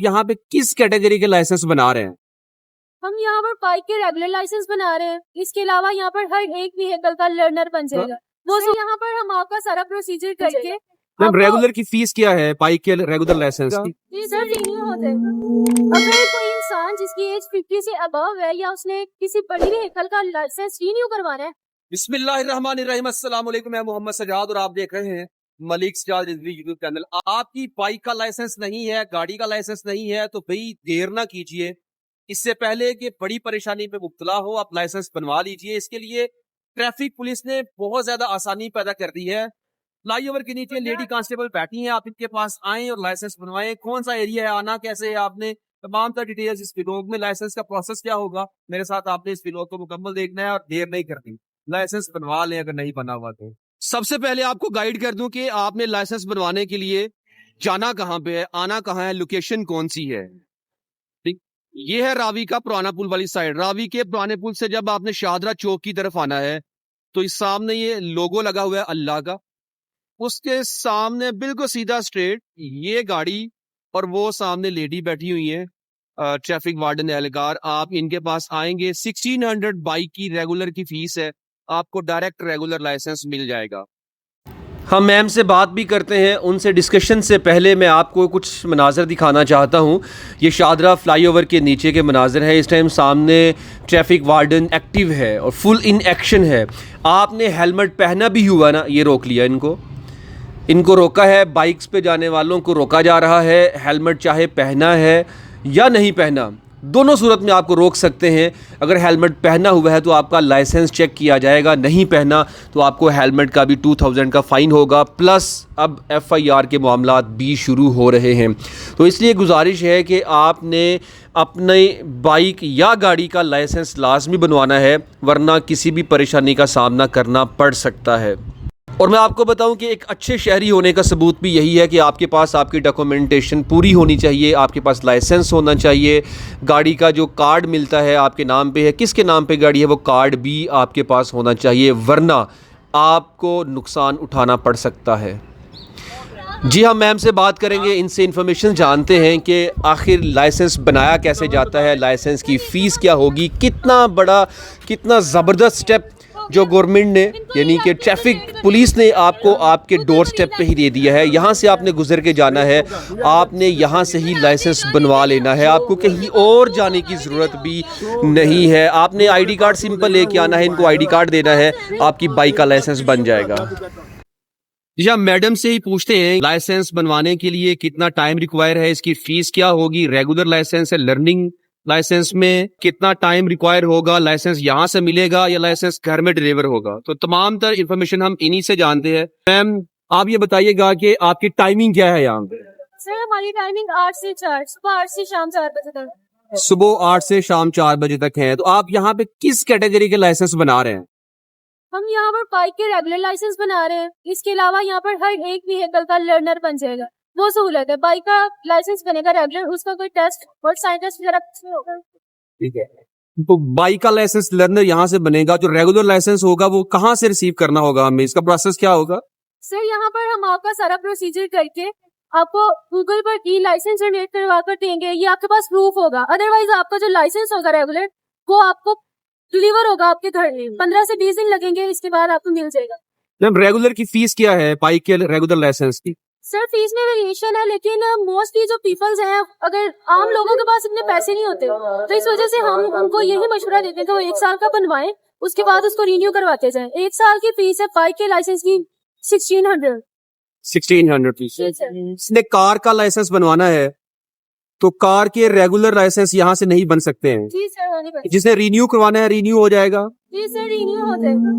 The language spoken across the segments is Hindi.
यहाँ पे किस कैटेगरी के लाइसेंस बना रहे हैं? हम यहाँ पर बाइक के रेगुलर लाइसेंस बना रहे हैं। इसके अलावा यहाँ पर हर एक व्हीकल का लर्नर बन जाएगा। वो से यहाँ पर हम आपका सारा प्रोसीजर करके मैम रेगुलर की फीस क्या है बाइक के रेगुलर लाइसेंस की? जी सर, रिन्यू हो जाएगा। अगर कोई इंसान जिसकी एज 50 से अबव है या उसने किसी बड़ी व्हीकल का लाइसेंस रिन्यू करवाना है। बिस्मिल्लाहिर्रहमानिर्रहीम, अस्सलाम वालेकुम। मैं मोहम्मद सजाद और आप देख रहे हैं मलिक सजाद रिजवी यूट्यूब चैनल। आपकी बाइक का लाइसेंस नहीं है, गाड़ी का लाइसेंस नहीं है तो भाई देर ना कीजिए। इससे पहले कि बड़ी परेशानी में मुब्तला हो आप लाइसेंस बनवा लीजिए। इसके लिए ट्रैफिक पुलिस ने बहुत ज्यादा आसानी पैदा कर दी है। फ्लाईओवर के नीचे लेडी कांस्टेबल बैठी हैं, आप इनके पास आए और लाइसेंस बनवाएं। कौन सा एरिया है, आना कैसे है, आपने तमाम तर डिटेल्स इस व्लॉग में। लाइसेंस का प्रोसेस क्या होगा मेरे साथ आपने इस व्लॉग को मुकम्मल देखना है और देर नहीं करनी। लाइसेंस बनवा लें अगर नहीं बना हुआ तो। सबसे पहले आपको गाइड कर दूं कि आपने लाइसेंस बनवाने के लिए जाना कहाँ पे है, आना कहाँ है, लोकेशन कौन सी है। ठीक, ये है रावी का पुराना पुल वाली साइड। रावी के पुराने पुल से जब आपने शाहदरा चौक की तरफ आना है तो इस सामने ये लोगो लगा हुआ है अल्लाह का, उसके सामने बिल्कुल सीधा स्ट्रेट ये गाड़ी और वो सामने लेडी बैठी हुई है ट्रैफिक वार्डन एहलकार। आप इनके पास आएंगे, 1600 बाइक की रेगुलर की फीस है, आपको डायरेक्ट रेगुलर लाइसेंस मिल जाएगा। हम मैम से बात भी करते हैं। उनसे डिस्कशन से पहले मैं आपको कुछ मनाजर दिखाना चाहता हूँ। ये शाहदरा फ्लाईओवर के नीचे के मनाजर है। इस टाइम सामने ट्रैफिक वार्डन एक्टिव है और फुल इन एक्शन है। आपने हेलमेट पहना भी हुआ ना, ये रोक लिया इनको रोका है। बाइक्स पे जाने वालों को रोका जा रहा है। हेलमेट चाहे पहना है या नहीं पहना, दोनों सूरत में आपको रोक सकते हैं। अगर हेलमेट पहना हुआ है तो आपका लाइसेंस चेक किया जाएगा, नहीं पहना तो आपको हेलमेट का भी 2000 का फ़ाइन होगा। प्लस अब FIR के मामलात भी शुरू हो रहे हैं। तो इसलिए गुजारिश है कि आपने अपने बाइक या गाड़ी का लाइसेंस लाजमी बनवाना है, वरना किसी भी परेशानी का सामना करना पड़ सकता है। और मैं आपको बताऊं कि एक अच्छे शहरी होने का सबूत भी यही है कि आपके पास आपकी डॉक्यूमेंटेशन पूरी होनी चाहिए, आपके पास लाइसेंस होना चाहिए, गाड़ी का जो कार्ड मिलता है आपके नाम पे है, किसके नाम पे गाड़ी है वो कार्ड भी आपके पास होना चाहिए, वरना आपको नुकसान उठाना पड़ सकता है। जी हाँ, मैम से बात करेंगे, इनसे इन्फॉर्मेशन जानते हैं कि आखिर लाइसेंस बनाया कैसे जाता है, लाइसेंस की फ़ीस क्या होगी। कितना बड़ा, कितना ज़बरदस्त स्टेप जो गवर्नमेंट ने यानी कि ट्रैफिक पुलिस ने आपको आपके डोर स्टेप पे ही दे दिया है। यहाँ से आपने गुजर के जाना है, आपने यहाँ से ही लाइसेंस बनवा लेना है, आपको कहीं और जाने की ज़रूरत भी नहीं है। आपने ID कार्ड सिंपल लेके आना है, इनको ID कार्ड देना है, आपकी बाइक का लाइसेंस बन जाएगा। जी, हम मैडम से ही पूछते हैं लाइसेंस बनवाने के लिए कितना टाइम रिक्वायर है, इसकी फीस क्या होगी, रेगुलर लाइसेंस है, लर्निंग लाइसेंस में कितना टाइम रिक्वायर होगा, लाइसेंस यहाँ से मिलेगा या लाइसेंस घर में डिलीवर होगा। तो तमाम तर इन्फॉर्मेशन हम इन्हीं से जानते हैं। मैम आप ये बताइएगा कि आपकी टाइमिंग क्या है यहाँ पे? सर हमारी टाइमिंग 8 से 4, सुबह 8 से शाम 4 बजे तक। सुबह 8 से शाम 4 बजे तक है। तो आप यहाँ पे किस कैटेगरी के लाइसेंस बना रहे हैं? हम यहाँ पर बाइक के रेगुलर लाइसेंस बना रहे हैं। इसके अलावा यहाँ पर हर एक व्हीकल का लर्नर बन जाएगा, वो सहूलत है। बाइक का लाइसेंस बनेगा रेगुलर, उसका कोई टेस्ट और साइन टेस्ट वगैरह होगा। ठीक है, तो बाइक का लाइसेंस लर्नर यहाँ से बनेगा। जो रेगुलर लाइसेंस होगा वो कहाँ से रिसीव करना होगा हमें, इसका प्रोसेस क्या होगा? सर यहाँ पर हम आपका सारा प्रोसीजर करके आपको गूगल पर ई लाइसेंस जनरेट करवा कर देंगे। ये आपके पास प्रूफ होगा। अदरवाइज आपका जो लाइसेंस होगा रेगुलर वो आपको डिलीवर होगा आपके घर में। 15 से 20 दिन लगेंगे, इसके बाद आपको मिल जाएगा। मैम रेगुलर की फीस क्या है बाइक के रेगुलर लाइसेंस की? सर फीस में वेरिएशन है, लेकिन मोस्टली जो पीपल्स हैं, अगर आम लोगों के पास इतने पैसे नहीं होते तो इस वजह से हम उनको यही मशवरा देते हैं कि वो 1 साल का बनवाएं, उसके बाद उसको रिन्यू करवाते जाएं। 1 साल की फीस है बाइक के लाइसेंस की 1600 फीस। इसने कार का लाइसेंस बनवाना है तो कार के रेगुलर लाइसेंस यहाँ से नहीं बन सकते हैं? जी सर, जिसे रिन्यू करवाना है रिन्यू हो जाएगा? जी सर, रिन्यू हो जाएगा।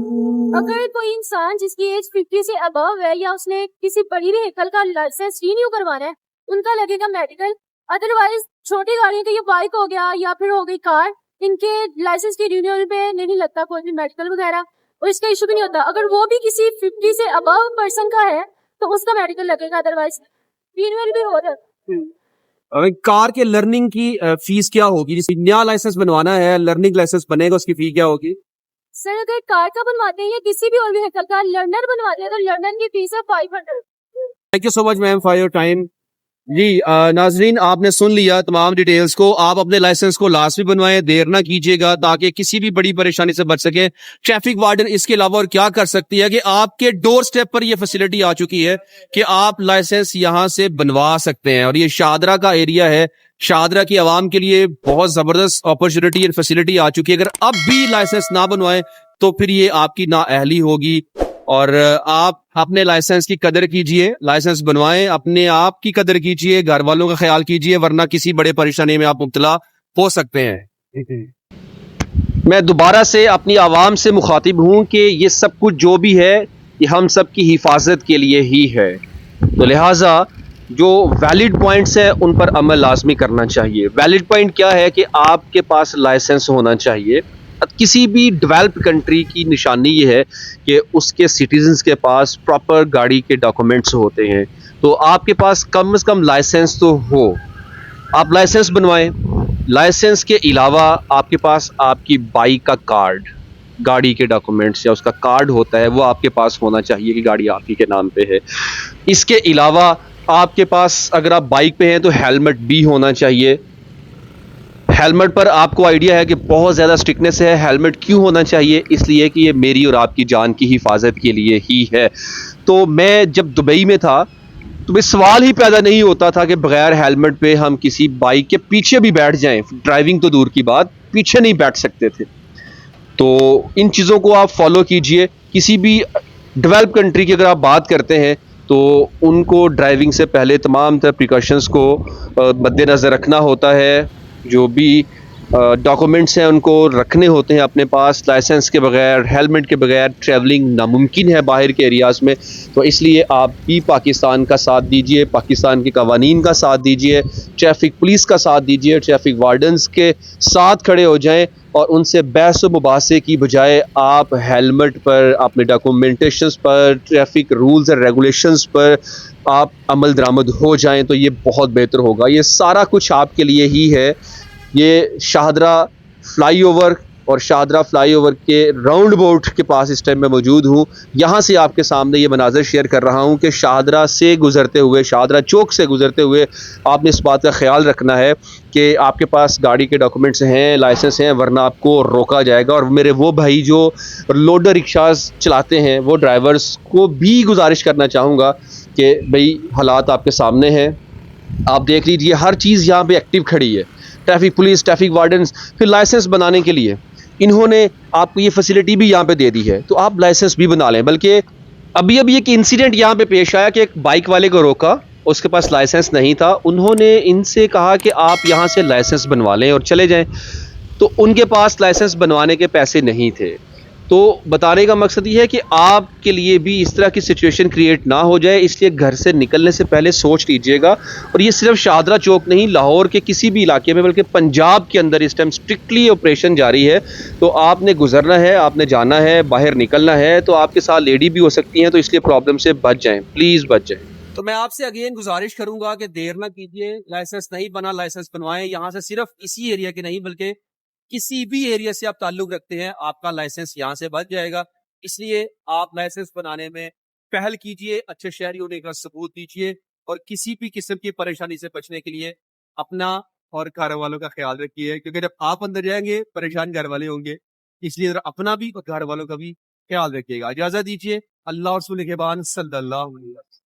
अगर कोई इंसान जिसकी एज 50 से अबव है या उसने किसी बड़ी व्हीकल का लाइसेंस रिन्यू करवाना है, उनका लगेगा मेडिकल। अदरवाइज छोटी गाड़ियों का ये बाइक हो गया या फिर हो गई कार, इनके लाइसेंस की रिन्यूअल पे नहीं लगता कोई भी मेडिकल वगैरह, और इसका इशू भी नहीं होता। अगर वो भी किसी 50 से अबव पर्सन का है तो उसका मेडिकल लगेगा, अदरवाइज रिन्यूअल भी हो जाता। कार के लर्निंग की फीस क्या होगी? जिसे नया लाइसेंस बनवाना है, लर्निंग लाइसेंस बनेगा, उसकी फी क्या होगी? सर अगर कार का बनवाते हैं या किसी भी और व्हीकल का लर्नर बनवाते हैं तो लर्नर की फीस है 500। Thank you so much ma'am for your time. जी नाजरीन, आपने सुन लिया तमाम डिटेल्स को। आप अपने लाइसेंस को लास्ट में बनवाएं, देर ना कीजिएगा ताकि किसी भी बड़ी परेशानी से बच सके। ट्रैफिक वार्डन इसके अलावा और क्या कर सकती है कि आपके डोर स्टेप पर यह फैसिलिटी आ चुकी है कि आप लाइसेंस यहां से बनवा सकते हैं। और ये शाहदरा का एरिया है, शाहदरा की आवाम के लिए बहुत जबरदस्त अपॉर्चुनिटी और फैसिलिटी आ चुकी है। अगर अब भी लाइसेंस ना बनवाएं तो फिर ये आपकी नाअहली होगी। और आप अपने लाइसेंस की कदर कीजिए, लाइसेंस बनवाएं, अपने आप की कदर कीजिए, घर वालों का ख्याल कीजिए, वरना किसी बड़े परेशानी में आप मुब्तला हो सकते हैं। मैं दोबारा से अपनी आवाम से मुखातिब हूं कि ये सब कुछ जो भी है ये हम सब की हिफाजत के लिए ही है। तो लिहाजा जो वैलिड पॉइंट्स हैं उन पर अमल लाजमी करना चाहिए। वैलिड पॉइंट क्या है कि आपके पास लाइसेंस होना चाहिए। किसी भी डेवलप्ड कंट्री की निशानी ये है कि उसके सिटीजन्स के पास प्रॉपर गाड़ी के डॉक्यूमेंट्स होते हैं। तो आपके पास कम से कम लाइसेंस तो हो। आप लाइसेंस बनवाएं। लाइसेंस के अलावा आपके पास आपकी बाइक का कार्ड, गाड़ी के डॉक्यूमेंट्स या उसका कार्ड होता है वो आपके पास होना चाहिए कि गाड़ी आप ही के नाम पे है। इसके अलावा आपके पास अगर आप बाइक पे हैं तो हेलमेट भी होना चाहिए। हेलमेट पर आपको आइडिया है कि बहुत ज़्यादा स्ट्रिक्टनेस है। हेलमेट क्यों होना चाहिए? इसलिए कि ये मेरी और आपकी जान की हिफाजत के लिए ही है। तो मैं जब दुबई में था तो ये सवाल ही पैदा नहीं होता था कि बगैर हेलमेट पे हम किसी बाइक के पीछे भी बैठ जाएं। ड्राइविंग तो दूर की बात, पीछे नहीं बैठ सकते थे। तो इन चीज़ों को आप फॉलो कीजिए। किसी भी डेवलप कंट्री की अगर आप बात करते हैं तो उनको ड्राइविंग से पहले तमाम तरह प्रिकॉशंस को मद्देनज़र रखना होता है। जो भी डॉक्यूमेंट्स हैं उनको रखने होते हैं अपने पास। लाइसेंस के बगैर, हेलमेट के बगैर ट्रैवलिंग नामुमकिन है बाहर के एरियाज़ में। तो इसलिए आप भी पाकिस्तान का साथ दीजिए, पाकिस्तान के कवानीन का साथ दीजिए, ट्रैफिक पुलिस का साथ दीजिए, ट्रैफिक वार्डन्स के साथ खड़े हो जाएं और उनसे बहस व मुबासे की बजाय आप हेलमेट पर, अपने डॉक्यूमेंटेशंस पर, ट्रैफिक रूल्स और रेगुलेशंस पर आप अमल दरामद हो जाएं तो ये बहुत बेहतर होगा। ये सारा कुछ आपके लिए ही है। ये शाहदरा फ्लाईओवर और शाहदरा फ्लाईओवर के राउंड बोट के पास इस टाइम मैं मौजूद हूँ। यहाँ से आपके सामने ये मनाज़र शेयर कर रहा हूँ कि शाहदरा से गुज़रते हुए, शाहदरा चौक से गुज़रते हुए आपने इस बात का ख्याल रखना है कि आपके पास गाड़ी के डॉक्यूमेंट्स हैं, लाइसेंस हैं, वरना आपको रोका जाएगा। और मेरे वो भाई जो लोडर रिक्शाज चलाते हैं, वो ड्राइवर्स को भी गुजारिश करना चाहूँगा कि भाई हालात आपके सामने हैं, आप देख लीजिए। हर चीज़ यहाँ पे एक्टिव खड़ी है। ट्रैफिक पुलिस, ट्रैफिक वार्डन्स, फिर लाइसेंस बनाने के लिए इन्होंने आपको ये फैसिलिटी भी यहाँ पे दे दी है। तो आप लाइसेंस भी बना लें। बल्कि अभी अभी एक इंसिडेंट यहाँ पे पेश आया कि एक बाइक वाले को रोका, उसके पास लाइसेंस नहीं था। उन्होंने इनसे कहा कि आप यहाँ से लाइसेंस बनवा लें और चले जाएं। तो उनके पास लाइसेंस बनवाने के पैसे नहीं थे। तो बताने का मकसद ये है कि आपके लिए भी इस तरह की सिचुएशन क्रिएट ना हो जाए, इसलिए घर से निकलने से पहले सोच लीजिएगा। और ये सिर्फ शाहदरा चौक नहीं, लाहौर के किसी भी इलाके में, बल्कि पंजाब के अंदर इस टाइम स्ट्रिक्टली ऑपरेशन जारी है। तो आपने गुजरना है, आपने जाना है, बाहर निकलना है, तो आपके साथ लेडी भी हो सकती हैं, तो इसलिए प्रॉब्लम से बच जाएं, प्लीज़ बच जाएं। तो मैं आपसे अगेन गुजारिश करूंगा कि देर ना कीजिए, लाइसेंस नहीं बना, लाइसेंस बनवाएं। यहाँ से सिर्फ इसी एरिया के नहीं बल्कि किसी भी एरिया से आप ताल्लुक रखते हैं, आपका लाइसेंस यहाँ से बच जाएगा। इसलिए आप लाइसेंस बनाने में पहल कीजिए, अच्छे शहरी होने का सबूत दीजिए और किसी भी किस्म की परेशानी से बचने के लिए अपना और घर वालों का ख्याल रखिए, क्योंकि जब आप अंदर जाएंगे परेशान घर वाले होंगे। इसलिए अपना भी और घर वालों का भी ख्याल रखिएगा। इजाजत दीजिए। अल्लाह और रसूल के बाद सल्लल्लाहु अलैहि वसल्लम।